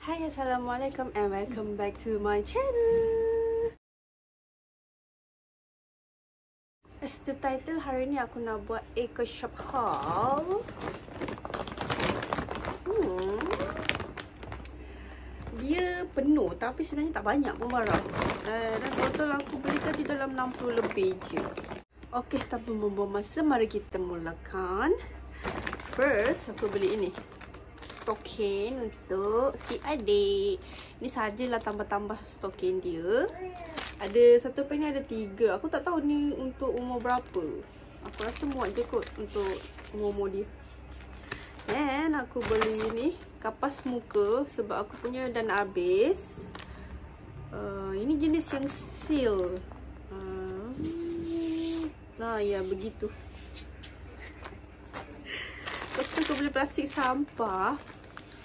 Hai, Assalamualaikum and welcome back to my channel. As the title, hari ni aku nak buat Eco Shop haul. Dia penuh tapi sebenarnya tak banyak pun barang. Dan total aku beli tadi dalam 60 lebih je. Okey, tanpa membuang masa, mari kita mulakan. First, aku beli ini. Stokin untuk si adik. Ni sajalah tambah-tambah stokin dia. Ada satu pen ni ada 3. Aku tak tahu ni untuk umur berapa. Aku rasa muat je kot untuk umur dia. Dan aku beli ni kapas muka sebab aku punya dah nak habis. Ini jenis yang seal. Nah, ya begitu. Lepas tu aku beli plastik sampah.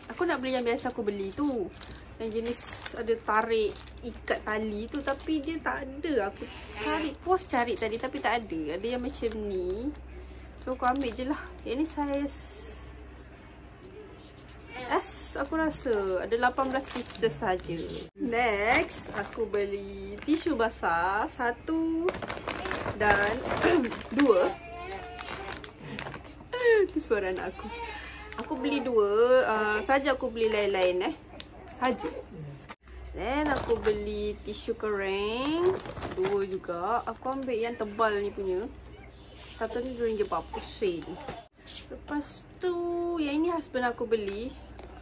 Aku nak beli yang biasa aku beli tu, yang jenis ada tarik ikat tali tu, tapi dia tak ada. Aku cari tadi tapi tak ada. Ada yang macam ni, so aku ambil je lah. Yang ni saiz S aku rasa. Ada 18 pieces saja. Next, aku beli tisu basah 1 dan 2. Itu suara anak aku. Aku beli 2. Saja aku beli lain-lain saja. Dan aku beli tisu kering 2 juga. Aku ambil yang tebal ni punya. Satu ni RM2.40. Lepas tu yang ini husband aku beli.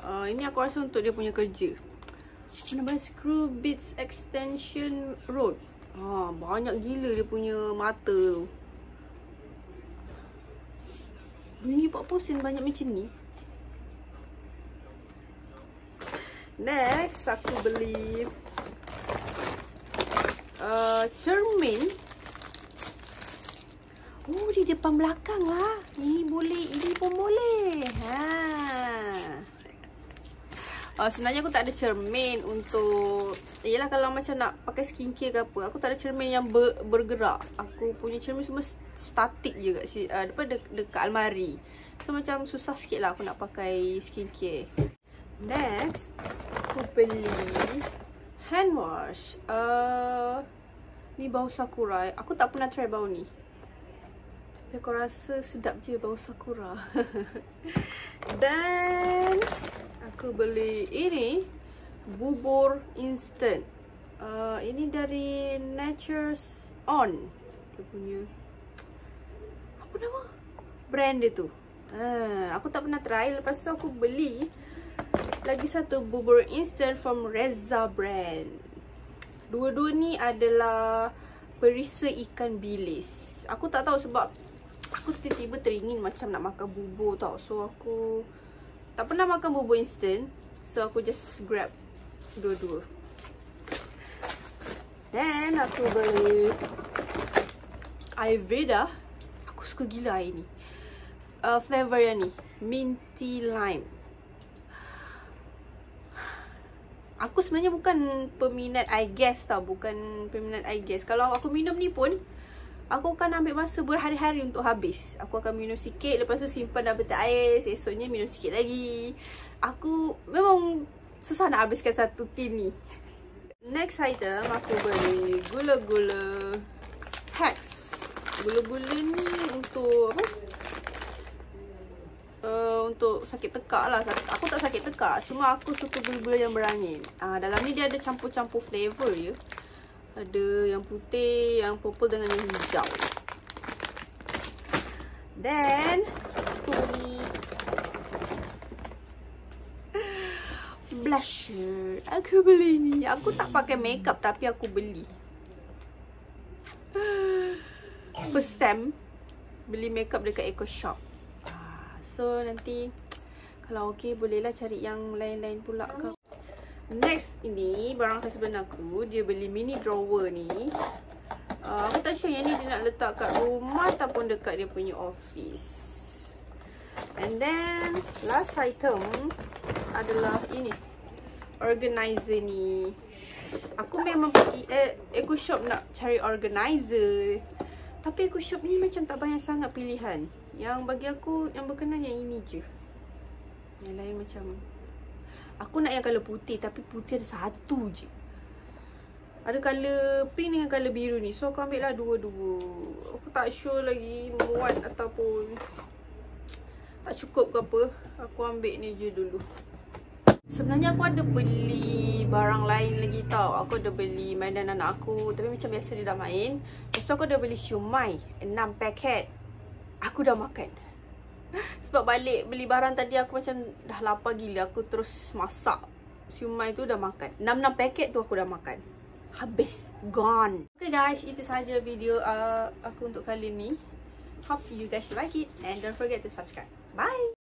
Ini aku rasa untuk dia punya kerja. Mana screw bits extension rod. Banyak gila dia punya mata tu. RM2.40 banyak macam ni. Next, aku beli cermin. Di depan belakang lah. Ini boleh, ini pun boleh. Sebenarnya aku tak ada cermin untuk, yelah kalau macam nak pakai skincare ke apa, aku tak ada cermin yang bergerak. Aku punya cermin semua statik je dekat almari. So macam susah sikit lah aku nak pakai skincare. Next, aku beli hand wash. Ni bau sakura. Aku tak pernah try bau ni, tapi aku rasa sedap je bau sakura. Dan aku beli ini bubur instant. Ini dari Nature's On. Dia punya apa nama brand dia tu. Aku tak pernah try. Lepas tu aku beli lagi satu bubur instant from Reza brand. Dua-dua ni adalah perisa ikan bilis. Aku tak tahu sebab aku tiba-tiba teringin macam nak makan bubur tau. So aku tak pernah makan bubur instant, so aku just grab dua-dua. Dan aku beli Ayurveda. Aku suka gila air ni. Flavor yang ni, minty lime. Aku sebenarnya bukan peminat eye gas tau. Bukan peminat eye gas. Kalau aku minum ni pun, aku akan ambil masa berhari-hari untuk habis. Aku akan minum sikit, lepas tu simpan dalam peti ais. Esoknya minum sikit lagi. Aku memang susah nak habiskan satu tin ni. Next item, aku beli gula-gula Hex. Gula-gula ni untuk apa? Untuk sakit tekak lah. Aku tak sakit tekak, cuma aku suka gula-gula yang berangin. Dalam ni dia ada campur-campur flavor je. Ada yang putih, yang purple dengan yang hijau. Dan aku beli blusher. Aku beli ni. Aku tak pakai makeup tapi aku beli. First time beli makeup dekat Eco Shop. So nanti kalau okey bolehlah cari yang lain-lain pula ke. Next, ini barang husband aku. Dia beli mini drawer ni. Aku tak sure yang ni dia nak letak kat rumah ataupun dekat dia punya office. And then last item adalah ini, organizer ni. Aku memang pergi Eco Shop nak cari organizer, tapi Eco Shop ni macam tak banyak sangat pilihan. Yang bagi aku yang berkenan yang ini je. Yang lain macam Aku nak yang colour putih, tapi putih ada satu je. Ada colour pink dengan colour biru ni. So aku ambil lah dua-dua. Aku tak sure lagi muat ataupun tak cukup ke apa. Aku ambil ni je dulu. Sebenarnya aku ada beli barang lain lagi tau. Aku ada beli mainan anak aku, tapi macam biasa dia dah main. So aku ada beli siomay 6 paket. Aku dah makan. Sebab balik beli barang tadi aku macam dah lapar gila. Aku terus masak siomay tu, dah makan 6 paket tu aku dah makan. Habis, gone. Okay guys, itu sahaja video aku untuk kali ni. Hope you guys like it and don't forget to subscribe. Bye.